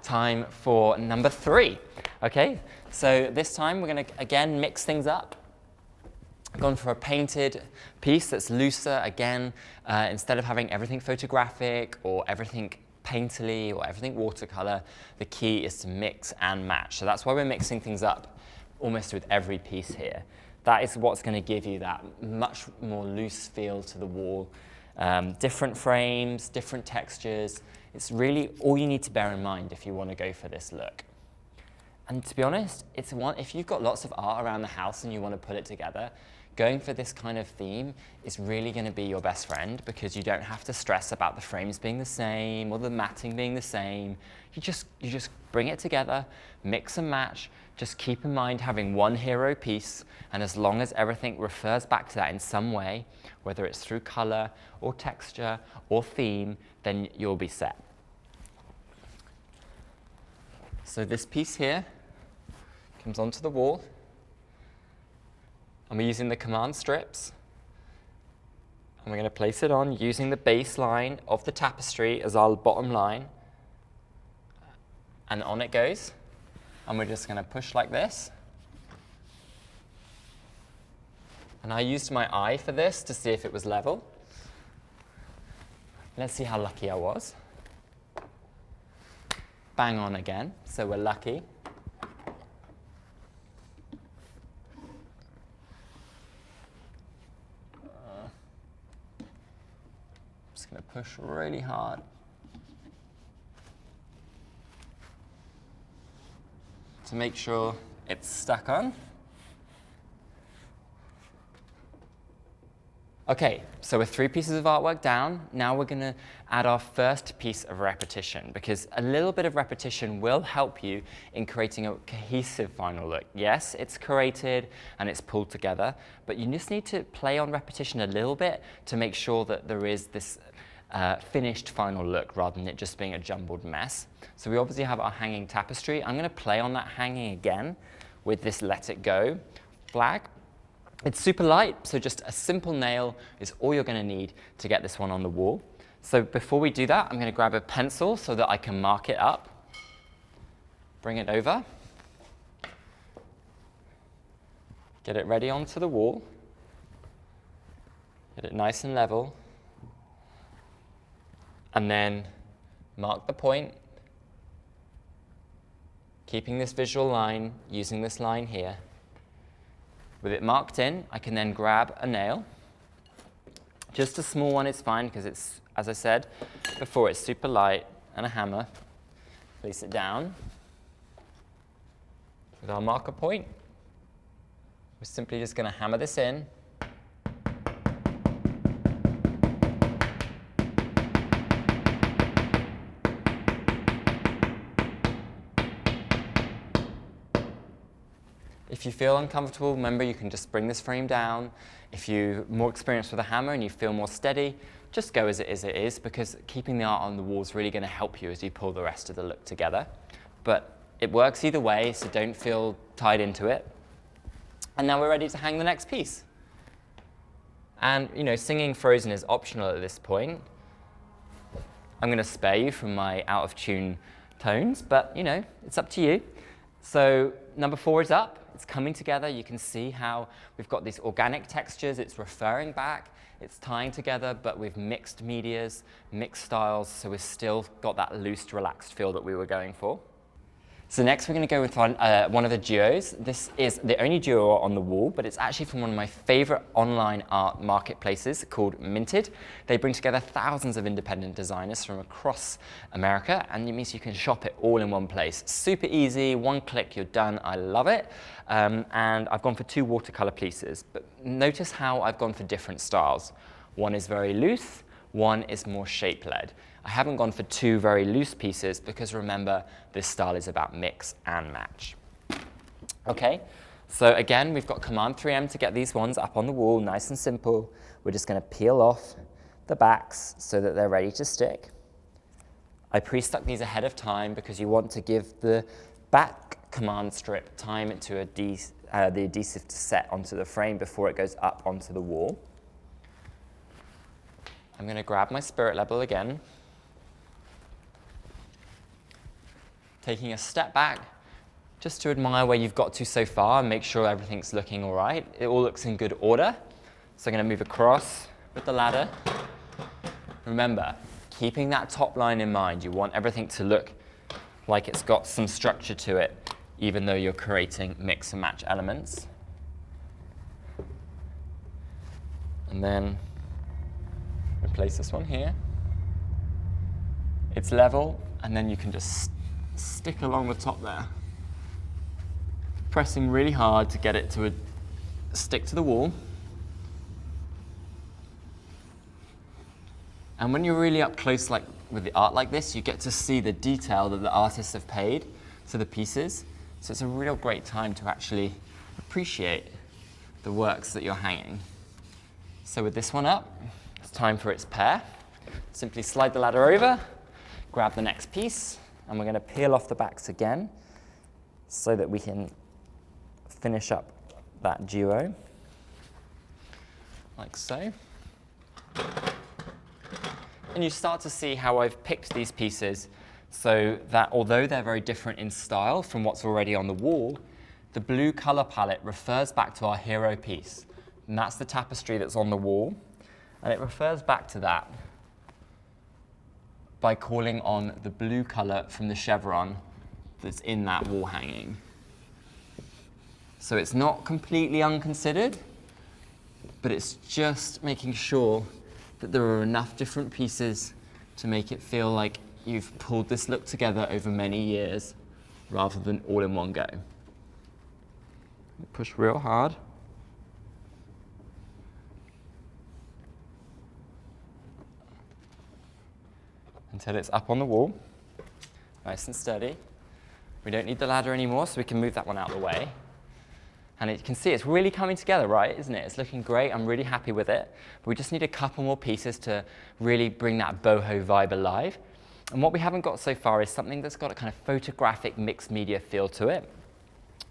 Time for number 3. Okay, so this time we're going to again mix things up. I've gone for a painted piece that's looser again, instead of having everything photographic or everything painterly or everything watercolor, the key is to mix and match. So that's why we're mixing things up almost with every piece here. That is what's going to give you that much more loose feel to the wall. Different frames, different textures. It's really all you need to bear in mind if you want to go for this look. And to be honest, if you've got lots of art around the house and you want to put it together, going for this kind of theme is really going to be your best friend because you don't have to stress about the frames being the same or the matting being the same. You just bring it together, mix and match. Just keep in mind having one hero piece, and as long as everything refers back to that in some way, whether it's through color or texture or theme, then you'll be set. So this piece here comes onto the wall, and we're using the command strips, and we're going to place it on using the base line of the tapestry as our bottom line, and on it goes, and we're just going to push like this. And I used my eye for this to see if it was level. Let's see how lucky I was. Bang on again, so we're lucky. Just going to push really hard. To make sure it's stuck on. Okay, so we're 3 pieces of artwork down. Now we're going to add our first piece of repetition because a little bit of repetition will help you in creating a cohesive final look. Yes, it's curated and it's pulled together, but you just need to play on repetition a little bit to make sure that there is this finished final look rather than it just being a jumbled mess. So we obviously have our hanging tapestry. I'm going to play on that hanging again with this Let It Go flag. It's super light, so just a simple nail is all you're going to need to get this one on the wall. So before we do that, I'm going to grab a pencil so that I can mark it up. Bring it over. Get it ready onto the wall. Get it nice and level. And then mark the point, keeping this visual line, using this line here. With it marked in, I can then grab a nail. Just a small one is fine because it's, as I said before, it's super light, and a hammer. Place it down. With our marker point, we're simply just going to hammer this in. If you feel uncomfortable, remember you can just bring this frame down. If you're more experienced with a hammer and you feel more steady, just go as it is because keeping the art on the wall is really going to help you as you pull the rest of the look together. But it works either way, so don't feel tied into it. And now we're ready to hang the next piece. And singing Frozen is optional at this point. I'm going to spare you from my out of tune tones, but it's up to you. So number 4 is up. It's coming together. You can see how we've got these organic textures. It's referring back. It's tying together, but we've mixed medias, mixed styles, so we've still got that loose, relaxed feel that we were going for. So next we're going to go with one of the duos. This is the only duo on the wall, but it's actually from one of my favorite online art marketplaces called Minted. They bring together thousands of independent designers from across America, and it means you can shop it all in one place. Super easy, one click, you're done. I love it. And I've gone for 2 watercolor pieces, but notice how I've gone for different styles. One is very loose, one is more shape-led. I haven't gone for 2 very loose pieces because remember, this style is about mix and match. Okay, so again, we've got Command 3M to get these ones up on the wall, nice and simple. We're just going to peel off the backs so that they're ready to stick. I pre-stuck these ahead of time because you want to give the back command strip time to the adhesive to set onto the frame before it goes up onto the wall. I'm going to grab my spirit level again, taking a step back just to admire where you've got to so far and make sure everything's looking all right. It all looks in good order. So I'm going to move across with the ladder. Remember, keeping that top line in mind, you want everything to look like it's got some structure to it, even though you're creating mix and match elements. And then replace this one here. It's level, and then you can just stick along the top there, pressing really hard to get it to stick to the wall. And when you're really up close, like with the art like this, you get to see the detail that the artists have paid to the pieces. So it's a real great time to actually appreciate the works that you're hanging. So with this one up, it's time for its pair. Simply slide the ladder over, grab the next piece, and we're going to peel off the backs again so that we can finish up that duo, like so. And you start to see how I've picked these pieces so that although they're very different in style from what's already on the wall, the blue color palette refers back to our hero piece. And that's the tapestry that's on the wall. And it refers back to that by calling on the blue color from the chevron that's in that wall hanging. So it's not completely unconsidered, but it's just making sure that there are enough different pieces to make it feel like you've pulled this look together over many years rather than all in one go. Push real hard. Until it's up on the wall, nice and steady. We don't need the ladder anymore, so we can move that one out of the way. And you can see it's really coming together, right, isn't it? It's looking great. I'm really happy with it. But we just need a couple more pieces to really bring that boho vibe alive. And what we haven't got so far is something that's got a kind of photographic mixed media feel to it.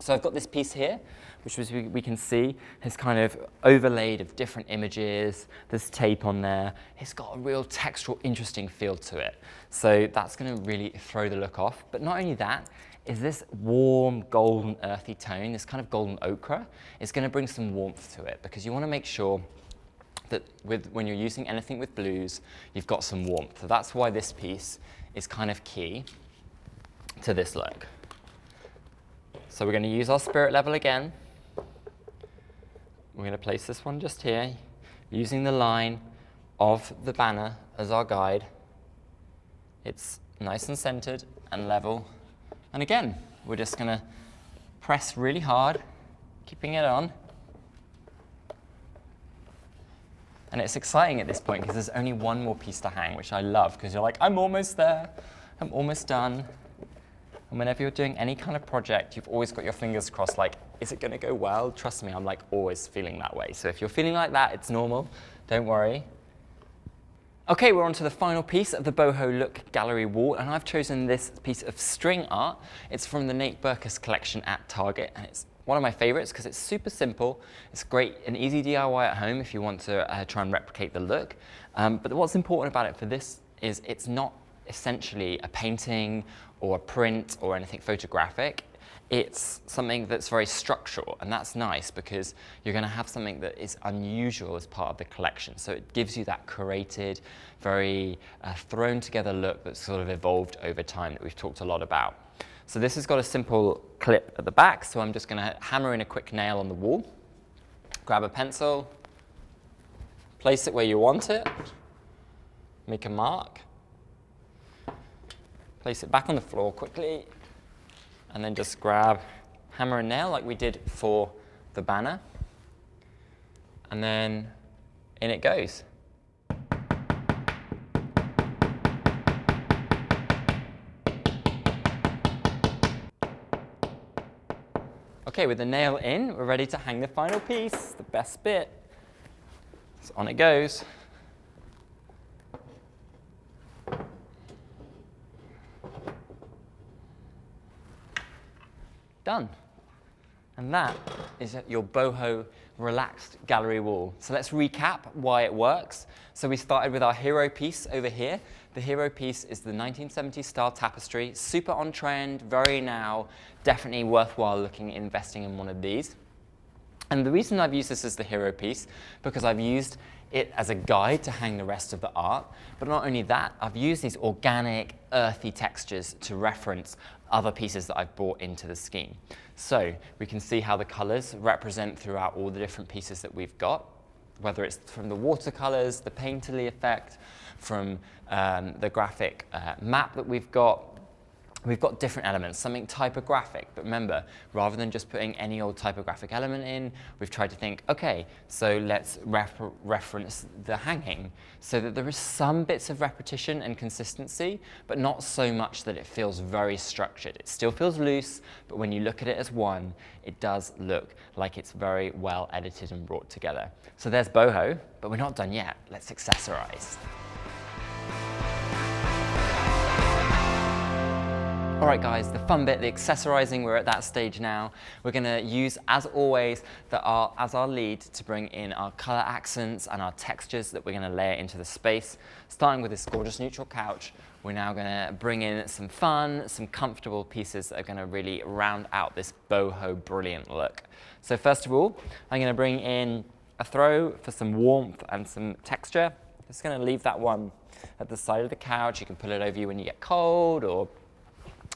So I've got this piece here, which we can see is kind of overlaid of different images. There's tape on there. It's got a real textural, interesting feel to it. So that's going to really throw the look off. But not only that, is this warm, golden, earthy tone, this kind of golden ochre, is going to bring some warmth to it because you want to make sure that when you're using anything with blues, you've got some warmth. So that's why this piece is kind of key to this look. So we're going to use our spirit level again. We're going to place this one just here, using the line of the banner as our guide. It's nice and centered and level. And again, we're just going to press really hard, keeping it on. And it's exciting at this point because there's only one more piece to hang, which I love because you're like, I'm almost there, I'm almost done. And whenever you're doing any kind of project, you've always got your fingers crossed, like, is it going to go well? Trust me, I'm like always feeling that way. So if you're feeling like that, it's normal. Don't worry. Okay, we're on to the final piece of the Boho Look Gallery wall, and I've chosen this piece of string art. It's from the Nate Berkus collection at Target, and it's one of my favorites because it's super simple. It's great, an easy DIY at home if you want to try and replicate the look. But what's important about it for this is it's not essentially a painting or a print or anything photographic. It's something that's very structural, and that's nice because you're going to have something that is unusual as part of the collection. So it gives you that curated, very thrown together look that's sort of evolved over time that we've talked a lot about. So this has got a simple clip at the back, so I'm just going to hammer in a quick nail on the wall, grab a pencil, place it where you want it, make a mark, place it back on the floor quickly, and then just grab hammer and nail like we did for the banner, and then in it goes. Okay, with the nail in, we're ready to hang the final piece, the best bit. So on it goes. Done. And that is your boho relaxed gallery wall. So let's recap why it works. So we started with our hero piece over here. The hero piece is the 1970s style tapestry, super on trend, very now, definitely worthwhile looking at investing in one of these. And the reason I've used this as the hero piece, because I've used it as a guide to hang the rest of the art, but not only that, I've used these organic, earthy textures to reference other pieces that I've brought into the scheme. So we can see how the colors represent throughout all the different pieces that we've got, whether it's from the watercolors, the painterly effect, from the graphic map that we've got. We've got different elements, something typographic, but remember, rather than just putting any old typographic element in, we've tried to think, okay, so let's reference the hanging, so that there is some bits of repetition and consistency, but not so much that it feels very structured. It still feels loose, but when you look at it as one, it does look like it's very well edited and brought together. So there's boho, but we're not done yet. Let's accessorize. All right, guys, the fun bit, the accessorizing, we're at that stage now. We're gonna use, as always, as our lead to bring in our color accents and our textures that we're gonna layer into the space. Starting with this gorgeous neutral couch, we're now gonna bring in some fun, some comfortable pieces that are gonna really round out this boho brilliant look. So first of all, I'm gonna bring in a throw for some warmth and some texture. Just gonna leave that one at the side of the couch. You can pull it over you when you get cold, or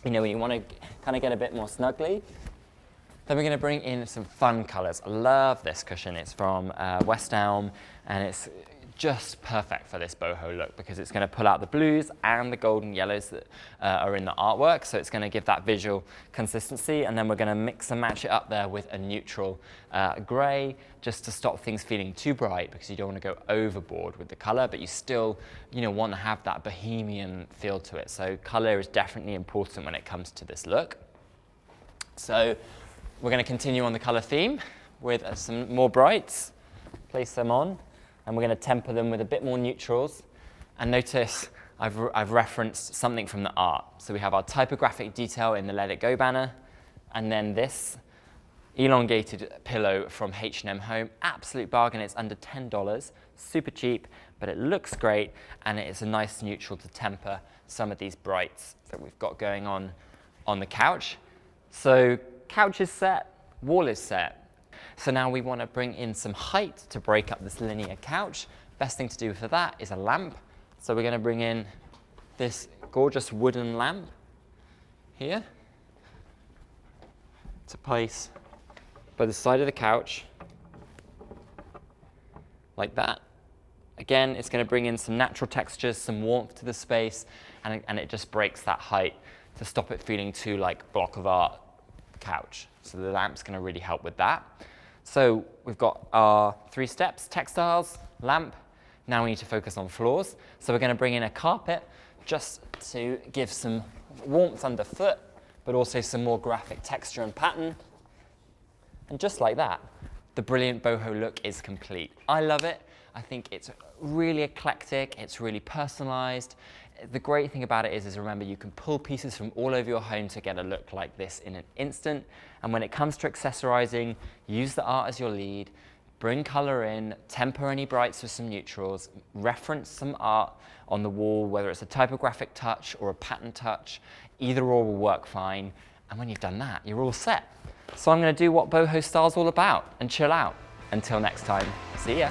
when you want to kind of get a bit more snugly. Then we're going to bring in some fun colors. I love this cushion. It's from West Elm, and it's just perfect for this boho look because it's going to pull out the blues and the golden yellows that are in the artwork. So it's going to give that visual consistency, and then we're going to mix and match it up there with a neutral gray, just to stop things feeling too bright, because you don't want to go overboard with the color, but you still want to have that bohemian feel to it. So color is definitely important when it comes to this look. So we're going to continue on the color theme with some more brights, place them on, and we're going to temper them with a bit more neutrals. And notice I've referenced something from the art. So we have our typographic detail in the Let It Go banner, and then this elongated pillow from H&M Home. Absolute bargain. It's under $10, super cheap, but it looks great, and it is a nice neutral to temper some of these brights that we've got going on the couch. So couch is set, wall is set. So now we want to bring in some height to break up this linear couch. Best thing to do for that is a lamp. So we're going to bring in this gorgeous wooden lamp here to place by the side of the couch, like that. Again, it's going to bring in some natural textures, some warmth to the space, and it just breaks that height to stop it feeling too like block of art couch. So the lamp's going to really help with that. So we've got our 3 steps: textiles, lamp. Now we need to focus on floors. So we're going to bring in a carpet just to give some warmth underfoot, but also some more graphic texture and pattern. And just like that, the brilliant boho look is complete. I love it. I think it's really eclectic. It's really personalized. The great thing about it is remember, you can pull pieces from all over your home to get a look like this in an instant. And when it comes to accessorizing, use the art as your lead, bring color in, temper any brights with some neutrals, reference some art on the wall, whether it's a typographic touch or a pattern touch. Either or will work fine. And when you've done that, you're all set. So I'm going to do what boho style's all about and chill out. Until next time, see ya.